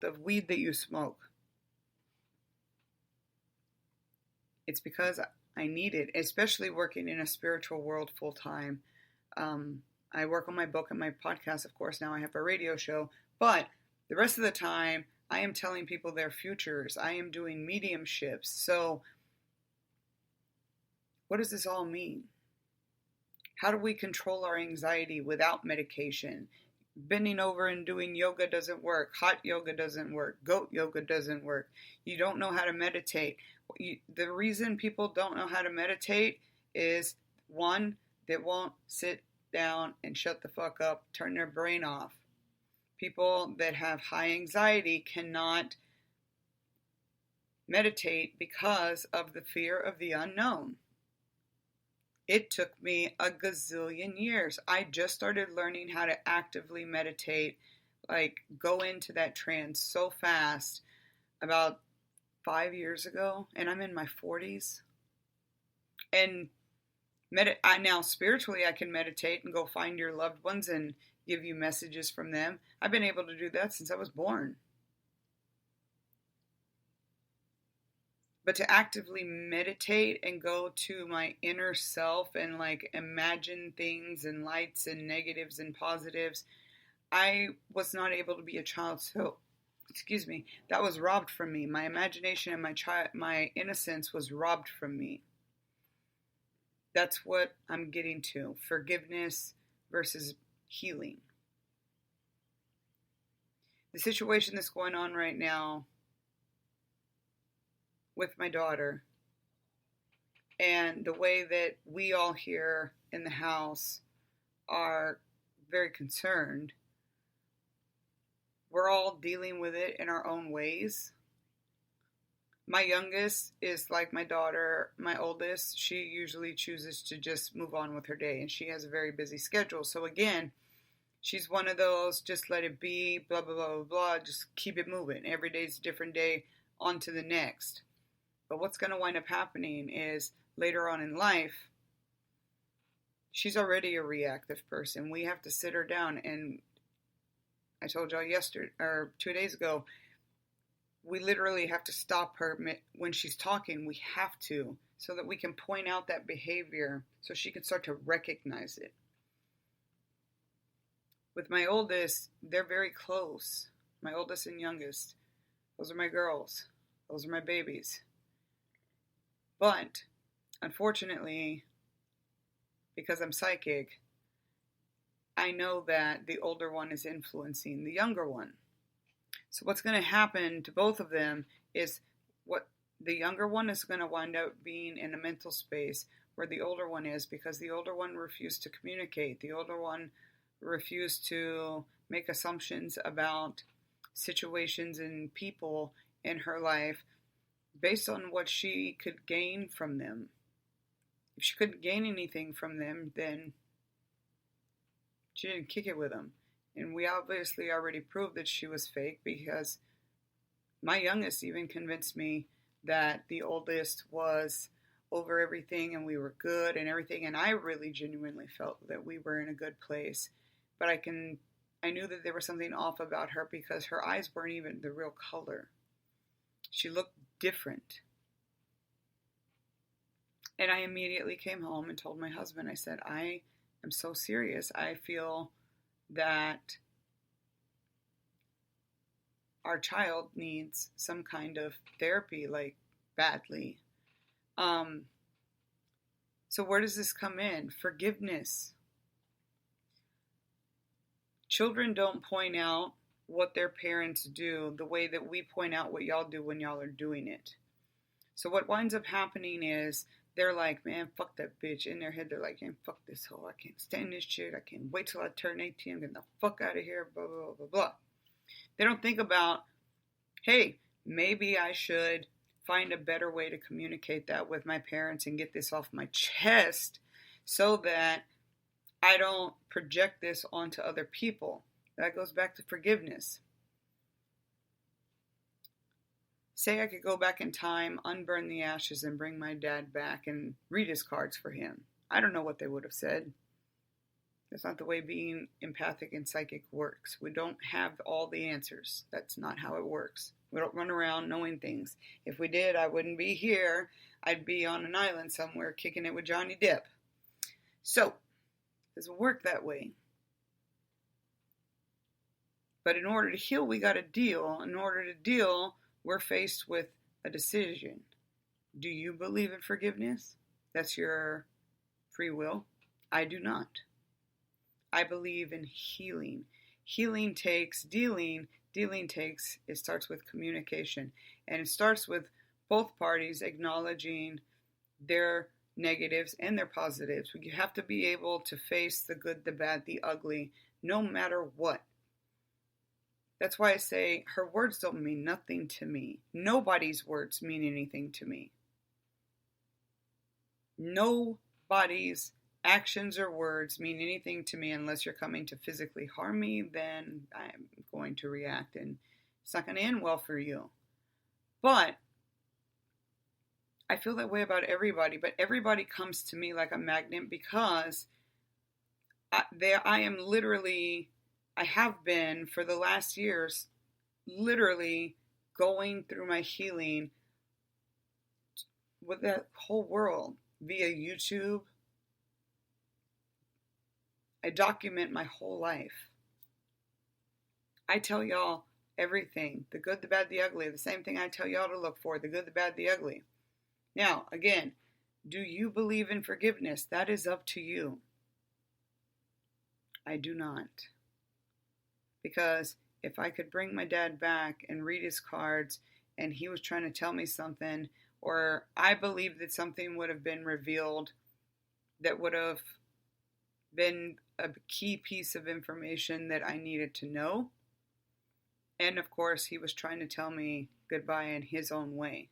the weed that you smoke. It's because I need it, especially working in a spiritual world full time. I work on my book and my podcast, of course. Now I have a radio show, but the rest of the time, I am telling people their futures. I am doing mediumships. So, what does this all mean? How do we control our anxiety without medication? Bending over and doing yoga doesn't work. Hot yoga doesn't work. Goat yoga doesn't work. You don't know how to meditate. The reason people don't know how to meditate is, one, they won't sit down and shut the fuck up, turn their brain off. People that have high anxiety cannot meditate because of the fear of the unknown. It took me a gazillion years. I just started learning how to actively meditate, like go into that trance so fast about 5 years ago, and I'm in my 40s. And I now spiritually I can meditate and go find your loved ones and give you messages from them. I've been able to do that since I was born. But to actively meditate and go to my inner self and like imagine things and lights and negatives and positives, I was not able to be a child. So, that was robbed from me. My imagination and my innocence was robbed from me. That's what I'm getting to. Forgiveness versus healing. The situation that's going on right now with my daughter and the way that we all here in the house are very concerned. We're all dealing with it in our own ways. My youngest is like my daughter. My oldest, she usually chooses to just move on with her day, and she has a very busy schedule. So again, she's one of those, just let it be, blah, blah, blah, blah, blah, just keep it moving. Every day's a different day, on to the next. But what's going to wind up happening is later on in life, she's already a reactive person. We have to sit her down, and I told y'all 2 days ago, we literally have to stop her when she's talking. We have to, so that we can point out that behavior so she can start to recognize it. With my oldest, they're very close. My oldest and youngest. Those are my girls. Those are my babies. But, unfortunately, because I'm psychic, I know that the older one is influencing the younger one. So what's going to happen to both of them is what the younger one is going to wind up being in a mental space where the older one is, because the older one refused to communicate. The older one refused to make assumptions about situations and people in her life based on what she could gain from them. If she couldn't gain anything from them, then she didn't kick it with them. And we obviously already proved that she was fake, because my youngest even convinced me that the oldest was over everything and we were good and everything. And I really genuinely felt that we were in a good place. But I knew that there was something off about her because her eyes weren't even the real color. She looked different. And I immediately came home and told my husband, I said, I am so serious. I feel that our child needs some kind of therapy, like badly. So where does this come in? Forgiveness. Children don't point out what their parents do the way that we point out what y'all do when y'all are doing it. So what winds up happening is they're like, man, fuck that bitch. In their head, they're like, man, fuck this hoe. I can't stand this shit. I can't wait till I turn 18. I'm getting the fuck out of here, blah, blah, blah, blah. They don't think about, hey, maybe I should find a better way to communicate that with my parents and get this off my chest so that I don't project this onto other people. That goes back to forgiveness. Say I could go back in time, unburn the ashes, and bring my dad back and read his cards for him. I don't know what they would have said. That's not the way being empathic and psychic works. We don't have all the answers. That's not how it works. We don't run around knowing things. If we did, I wouldn't be here. I'd be on an island somewhere kicking it with Johnny Depp. So, it doesn't work that way. But in order to heal, we got to deal. In order to deal, we're faced with a decision. Do you believe in forgiveness? That's your free will. I do not. I believe in healing. Healing takes dealing. It starts with communication. And it starts with both parties acknowledging their negatives and their positives. You have to be able to face the good, the bad, the ugly, no matter what. That's why I say her words don't mean nothing to me. Nobody's words mean anything to me. Nobody's actions or words mean anything to me unless you're coming to physically harm me. Then I'm going to react, and it's not going to end well for you. But I feel that way about everybody, but everybody comes to me like a magnet because I have been for the last years literally going through my healing with the whole world via YouTube. I document my whole life. I tell y'all everything, the good, the bad, the ugly, the same thing I tell y'all to look for, the good, the bad, the ugly. Now, again, do you believe in forgiveness? That is up to you. I do not. Because if I could bring my dad back and read his cards and he was trying to tell me something, or I believe that something would have been revealed that would have been a key piece of information that I needed to know. And of course, he was trying to tell me goodbye in his own way.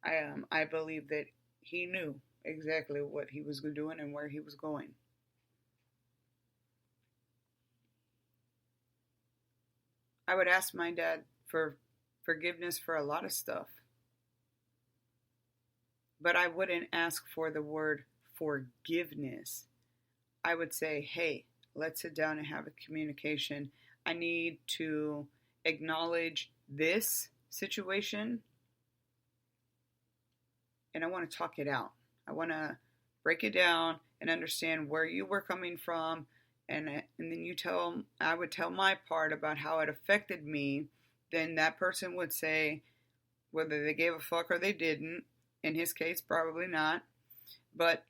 I believe that he knew exactly what he was doing and where he was going. I would ask my dad for forgiveness for a lot of stuff. But I wouldn't ask for the word forgiveness. I would say, hey, let's sit down and have a communication. I need to acknowledge this situation, and I want to talk it out. I want to break it down and understand where you were coming from, and then I would tell my part about how it affected me. Then that person would say whether they gave a fuck or they didn't. In his case, probably not. But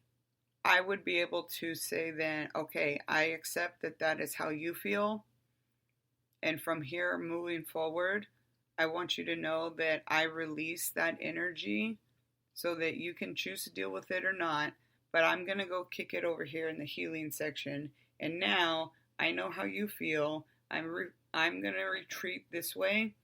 I would be able to say then, okay, I accept that that is how you feel. And from here moving forward, I want you to know that I release that energy so that you can choose to deal with it or not. But I'm going to go kick it over here in the healing section. And now I know how you feel. I'm going to retreat this way.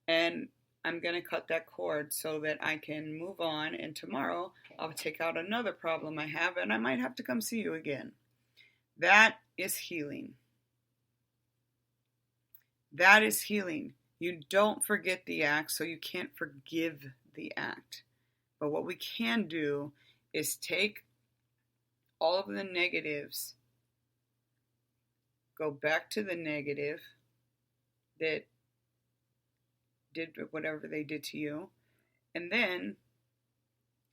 And I'm going to cut that cord so that I can move on. And tomorrow I'll take out another problem I have. And I might have to come see you again. That is healing. That is healing. You don't forget the act, so you can't forgive the act. But what we can do is take all of the negatives, go back to the negative that did whatever they did to you, and then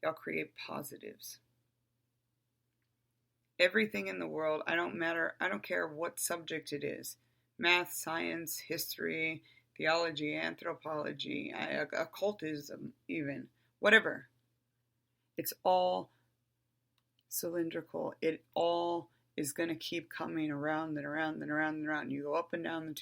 y'all create positives. Everything in the world, I don't care what subject it is. Math, science, history, theology, anthropology, occultism even, whatever. It's all cylindrical. It all is going to keep coming around and around and around and around. You go up and down the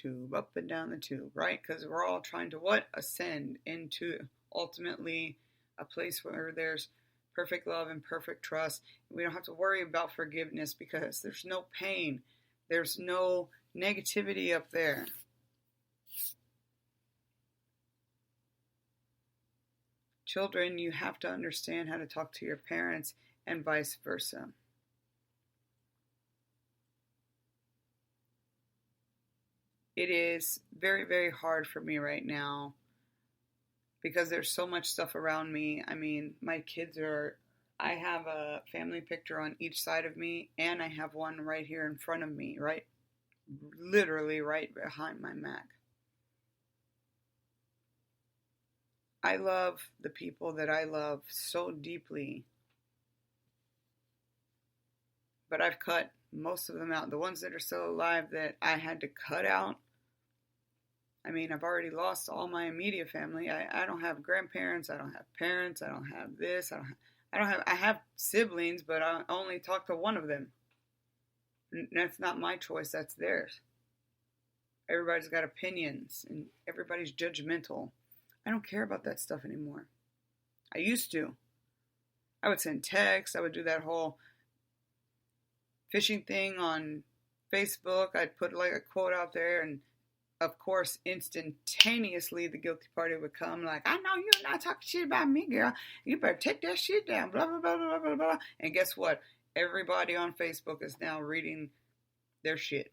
tube, right? Because we're all trying to what? Ascend into ultimately a place where there's perfect love and perfect trust. We don't have to worry about forgiveness because there's no pain. There's no negativity up there. Children, you have to understand how to talk to your parents and vice versa. It is very, very hard for me right now because there's so much stuff around me. I mean, my kids are I have a family picture on each side of me, and I have one right here in front of me, right, literally right behind my Mac. I love the people that I love so deeply, but I've cut most of them out. The ones that are still alive that I had to cut out, I mean, I've already lost all my immediate family. I don't have grandparents. I don't have parents. I don't have this. I have siblings, but I only talk to one of them. That's not my choice. That's theirs. Everybody's got opinions and everybody's judgmental. I don't care about that stuff anymore. I used to. I would send texts. I would do that whole fishing thing on Facebook. I'd put like a quote out there, and of course, instantaneously the guilty party would come like, I know you're not talking shit about me, girl. You better take that shit down, blah, blah, blah, blah, blah, blah. And guess what? Everybody on Facebook is now reading their shit.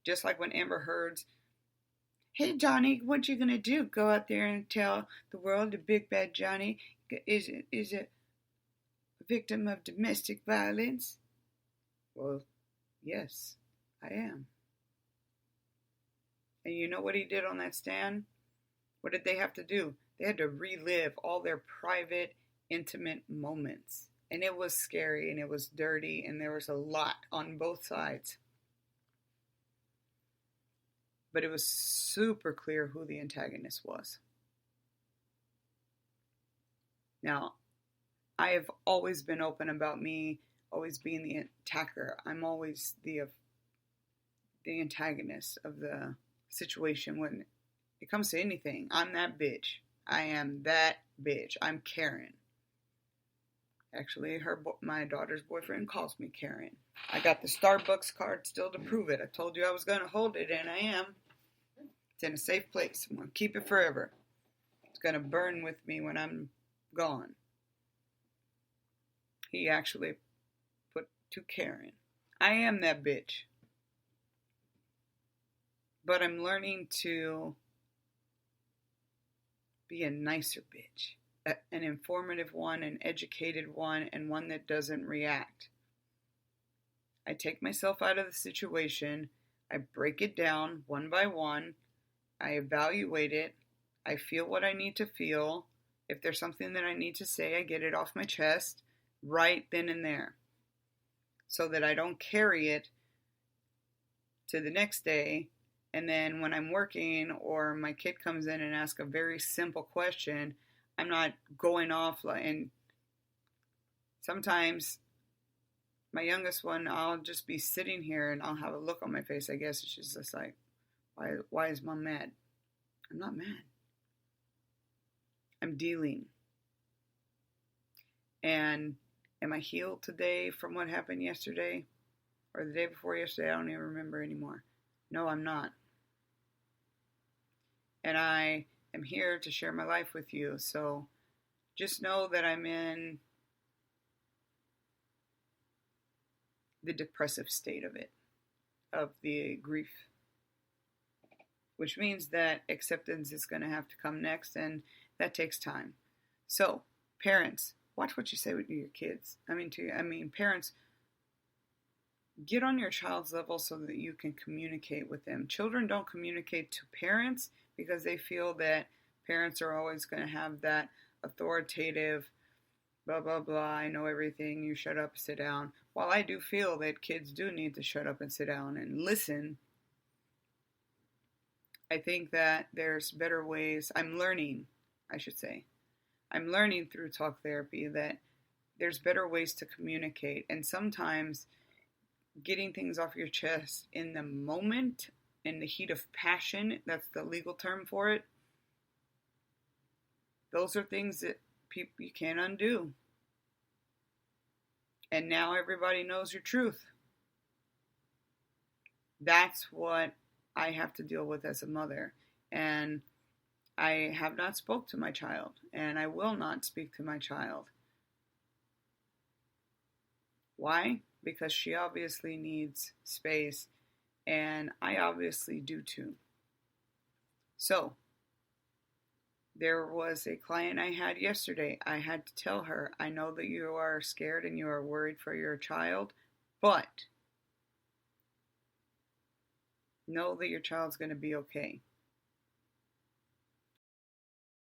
Just like when Amber Heard's, hey, Johnny, what you gonna do? Go out there and tell the world the big bad Johnny is a victim of domestic violence? Well, yes, I am. And you know what he did on that stand? What did they have to do? They had to relive all their private, intimate moments. And it was scary and it was dirty and there was a lot on both sides. But it was super clear who the antagonist was. Now, I have always been open about me always being the attacker. I'm always the antagonist of the situation when it comes to anything. I'm that bitch. I am that bitch. I'm Karen. Actually, my daughter's boyfriend calls me Karen. I got the Starbucks card still to prove it. I told you I was going to hold it, and I am. It's in a safe place. I'm going to keep it forever. It's going to burn with me when I'm gone. He actually put to Karen. I am that bitch. But I'm learning to be a nicer bitch. An informative one, an educated one, and one that doesn't react. I take myself out of the situation. I break it down one by one. I evaluate it. I feel what I need to feel. If there's something that I need to say, I get it off my chest right then and there. So that I don't carry it to the next day. And then when I'm working or my kid comes in and asks a very simple question, I'm not going off. And sometimes my youngest one, I'll just be sitting here and I'll have a look on my face. I guess she's just like, why is mom mad? I'm not mad. I'm dealing. And am I healed today from what happened yesterday? Or the day before yesterday? I don't even remember anymore. No, I'm not. And I am here to share my life with you. So just know that I'm in the depressive state of it, of the grief. Which means that acceptance is going to have to come next, and that takes time. So, parents, watch what you say to your kids. Parents, get on your child's level so that you can communicate with them. Children don't communicate to parents because they feel that parents are always going to have that authoritative, blah, blah, blah, I know everything, you shut up, sit down. While I do feel that kids do need to shut up and sit down and listen, I think that there's better ways. I'm learning through talk therapy that there's better ways to communicate. And sometimes getting things off your chest in the moment, in the heat of passion, that's the legal term for it, those are things that you can't undo. And now everybody knows your truth. That's what I have to deal with as a mother. And I have not spoke to my child, and I will not speak to my child. Why? Because she obviously needs space, and I obviously do too. So, There was a client I had yesterday. I had to tell her, I know that you are scared and you are worried for your child, but know that your child's going to be okay.